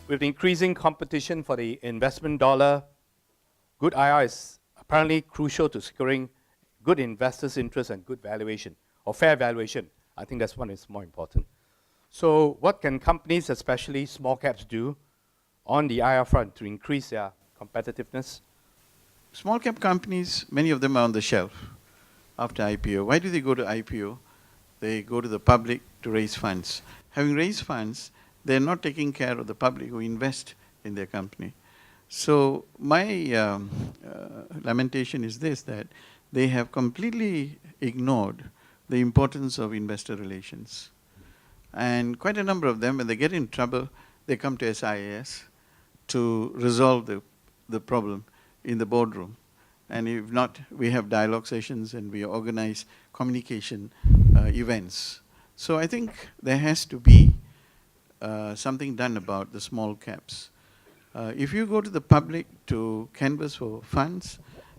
with increasing competition for the investment dollar, good IR is apparently crucial to securing good investors' interest and good valuation, or fair valuation. I think that's one is more important. So what can companies, especially small caps, do on the IR front to increase their competitiveness? Small cap companies, many of them are on the shelf after IPO. Why do they go to IPO? They go to the public to raise funds. Having raised funds, they're not taking care of the public who invest in their company. So my lamentation is this, that they have completely ignored the importance of investor relations. And quite a number of them, when they get in trouble, they come to SIAS to resolve the problem in the boardroom. And if not, we have dialogue sessions and we organize communication events. So I think there has to be something done about the small caps. If you go to the public to canvass for funds,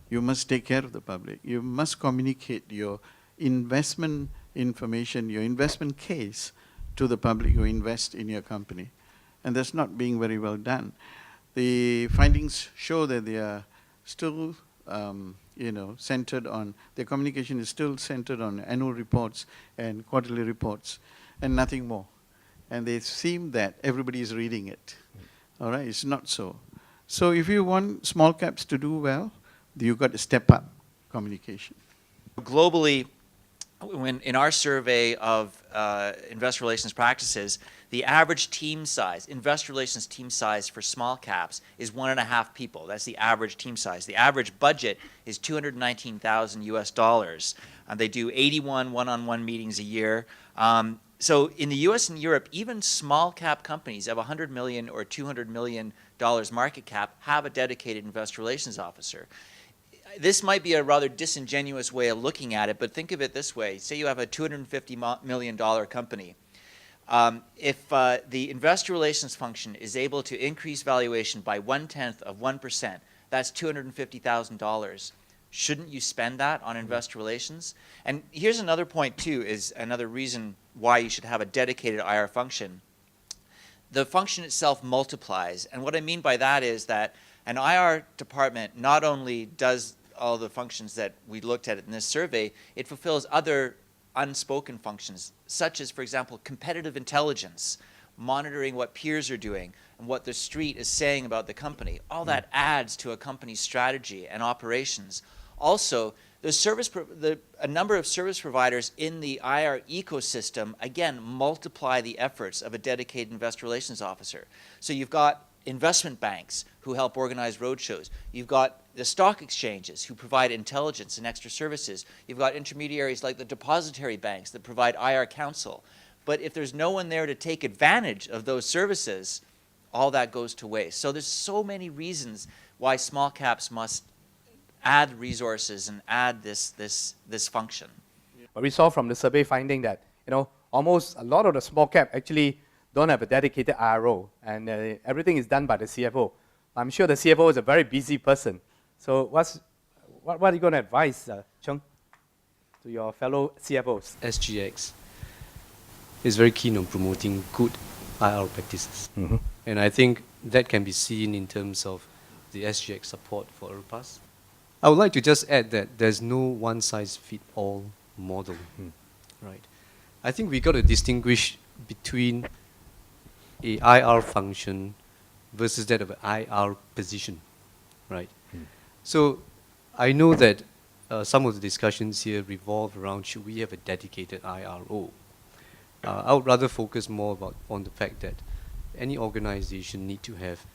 you must take care of the public. You must communicate your investment information, your investment case to the public who invest in your company. And that's not being very well done. The findings show that they are still centered on, their communication is still centered on annual reports and quarterly reports and nothing more. And they seem that everybody is reading it. All right, it's not so. So if you want small caps to do well, you've got to step up communication. Globally, in our survey of investor relations practices, the average team size, investor relations team size for small caps is 1.5 people. That's the average team size. The average budget is $219,000 US. They do 81 one-on-one meetings a year. So in the US and Europe, even small cap companies of $100 million or $200 million market cap have a dedicated investor relations officer. This might be a rather disingenuous way of looking at it, but think of it this way. Say you have a $250 million company. If the investor relations function is able to increase valuation by 0.1%, that's $250,000. Shouldn't you spend that on investor relations? And here's another point too, is another reason why you should have a dedicated IR function. The function itself multiplies, and what I mean by that is that an IR department not only does all the functions that we looked at in this survey, it fulfills other unspoken functions, such as, for example, competitive intelligence, monitoring what peers are doing and what the street is saying about the company. All that adds to a company's strategy and operations. Also, a number of service providers in the IR ecosystem, again, multiply the efforts of a dedicated investor relations officer. So you've got investment banks who help organize roadshows. You've got the stock exchanges who provide intelligence and extra services. You've got intermediaries like the depository banks that provide IR counsel. But if there's no one there to take advantage of those services, all that goes to waste. So there's so many reasons why small caps must add resources and add this function. But we saw from the survey finding that almost a lot of the small cap actually don't have a dedicated IRO, and everything is done by the CFO. I'm sure the CFO is a very busy person. So what are you going to advise, Chung, to your fellow CFOs? SGX is very keen on promoting good IR practices. Mm-hmm. And I think that can be seen in terms of the SGX support for IRPAS. I would like to just add that there's no one-size-fits-all model, right? I think we got to distinguish between a IR function versus that of an IR position, right? So I know that some of the discussions here revolve around should we have a dedicated IRO. I would rather focus more on the fact that any organization need to have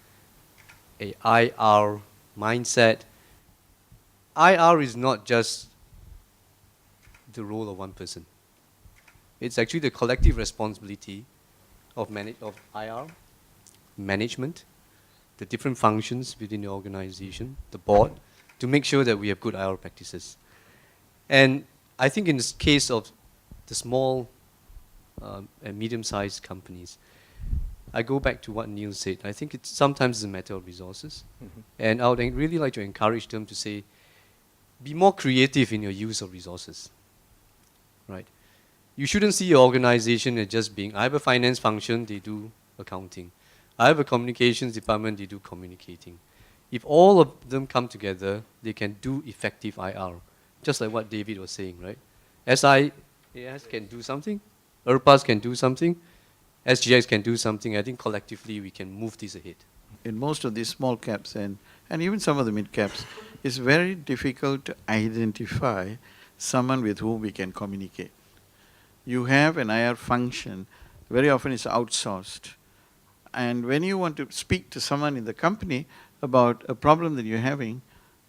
a IR mindset. IR is not just the role of one person. It's actually the collective responsibility of IR, management, the different functions within the organization, the board, to make sure that we have good IR practices. And I think in this case of the small and medium-sized companies, I go back to what Neil said. I think it's sometimes a matter of resources. Mm-hmm. And I would really like to encourage them to say, be more creative in your use of resources, right? You shouldn't see your organization as just being, I have a finance function, they do accounting. I have a communications department, they do communicating. If all of them come together, they can do effective IR, just like what David was saying, right? SIAS can do something, IRPAS can do something, SGX can do something. I think collectively we can move this ahead. In most of these small caps and even some of the mid caps, it's very difficult to identify someone with whom we can communicate. You have an IR function, very often it's outsourced. And when you want to speak to someone in the company about a problem that you're having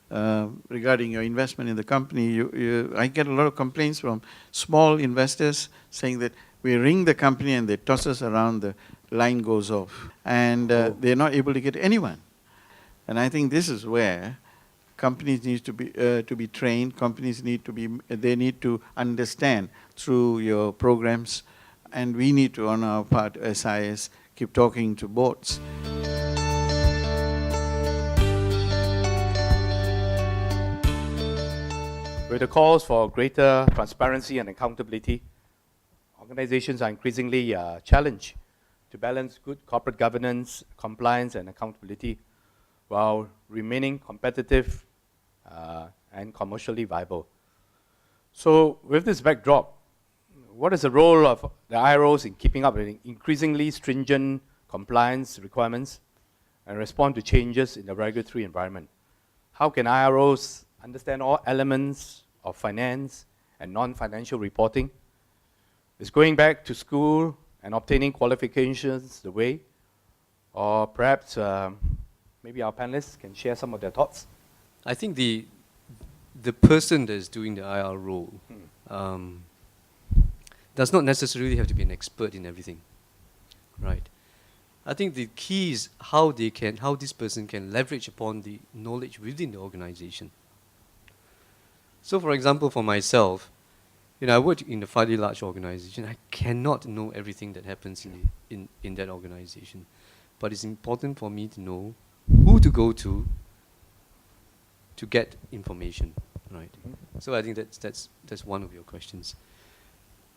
regarding your investment in the company, I get a lot of complaints from small investors saying that we ring the company and they toss us around, the line goes off. And they're not able to get anyone. And I think this is where companies need to be trained. Companies need to understand through your programs, and we need to, on our part, SIS, keep talking to boards. With the calls for greater transparency and accountability, organizations are increasingly challenged to balance good corporate governance, compliance, and accountability while remaining competitive and commercially viable. So with this backdrop, what is the role of the IROs in keeping up with increasingly stringent compliance requirements and respond to changes in the regulatory environment? How can IROs understand all elements of finance and non-financial reporting? Is going back to school and obtaining qualifications the way? Or perhaps maybe our panelists can share some of their thoughts. I think the person that is doing the IR role does not necessarily have to be an expert in everything, right? I think the key is how this person can leverage upon the knowledge within the organization. So, for example, for myself, I work in a fairly large organization. I cannot know everything that happens in that organization, but it's important for me to know who to go to get information, right? So I think that's one of your questions.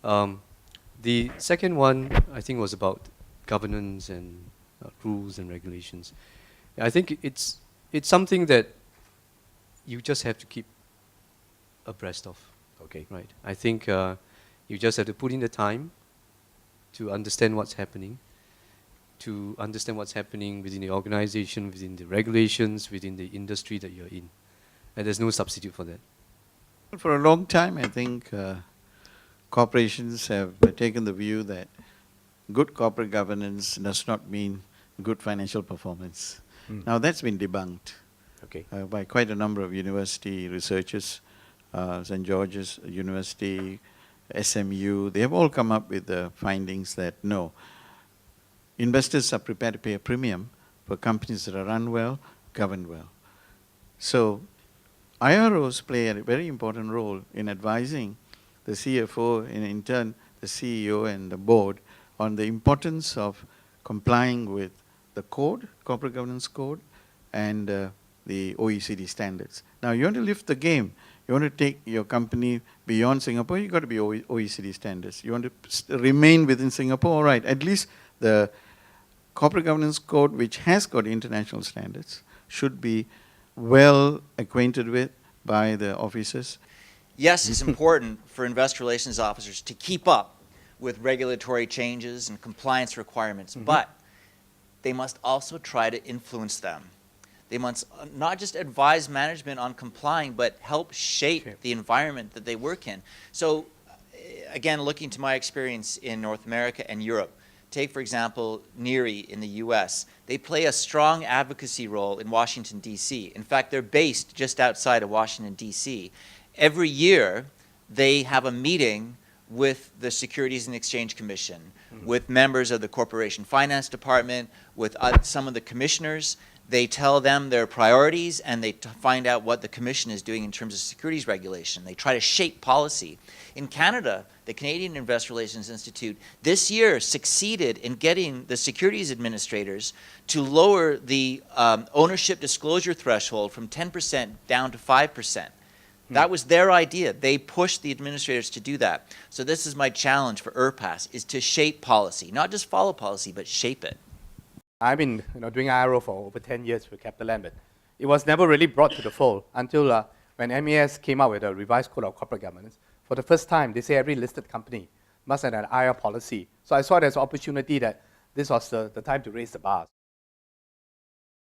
The second one, I think, was about governance and rules and regulations. I think it's something that you just have to keep abreast of. Okay. Right. I think you just have to put in the time to understand what's happening, within the organization, within the regulations, within the industry that you're in. And there's no substitute for that. For a long time, I think corporations have taken the view that good corporate governance does not mean good financial performance. Now that's been debunked by quite a number of university researchers. St. George's University, SMU, they have all come up with the findings that no, investors are prepared to pay a premium for companies that are run well, governed well. So IROs play a very important role in advising the CFO and in turn the CEO and the board on the importance of complying with the code, corporate governance code, and the OECD standards. Now you want to lift the game. You want to take your company beyond Singapore, you've got to be OECD standards. You want to remain within Singapore, all right. At least the corporate governance code, which has got international standards, should be well acquainted with by the officers. Yes, it's important for investor relations officers to keep up with regulatory changes and compliance requirements, but they must also try to influence them. They must not just advise management on complying, but help shape the environment that they work in. So, again, looking to my experience in North America and Europe, take, for example, NERI in the US. They play a strong advocacy role in Washington, D.C. In fact, they're based just outside of Washington, D.C. Every year, they have a meeting with the Securities and Exchange Commission, with members of the Corporation Finance Department, with some of the commissioners. They tell them their priorities, and they find out what the Commission is doing in terms of securities regulation. They try to shape policy. In Canada, the Canadian Investor Relations Institute this year succeeded in getting the securities administrators to lower the ownership disclosure threshold from 10% down to 5%. That was their idea. They pushed the administrators to do that. So this is my challenge for IRPAS, is to shape policy, not just follow policy, but shape it. I've been doing IRO for over 10 years with CapitaLand, but it was never really brought to the fold until when MES came out with a revised code of corporate governance. For the first time, they say every listed company must have an IR policy. So I saw it as an opportunity that this was the time to raise the bar.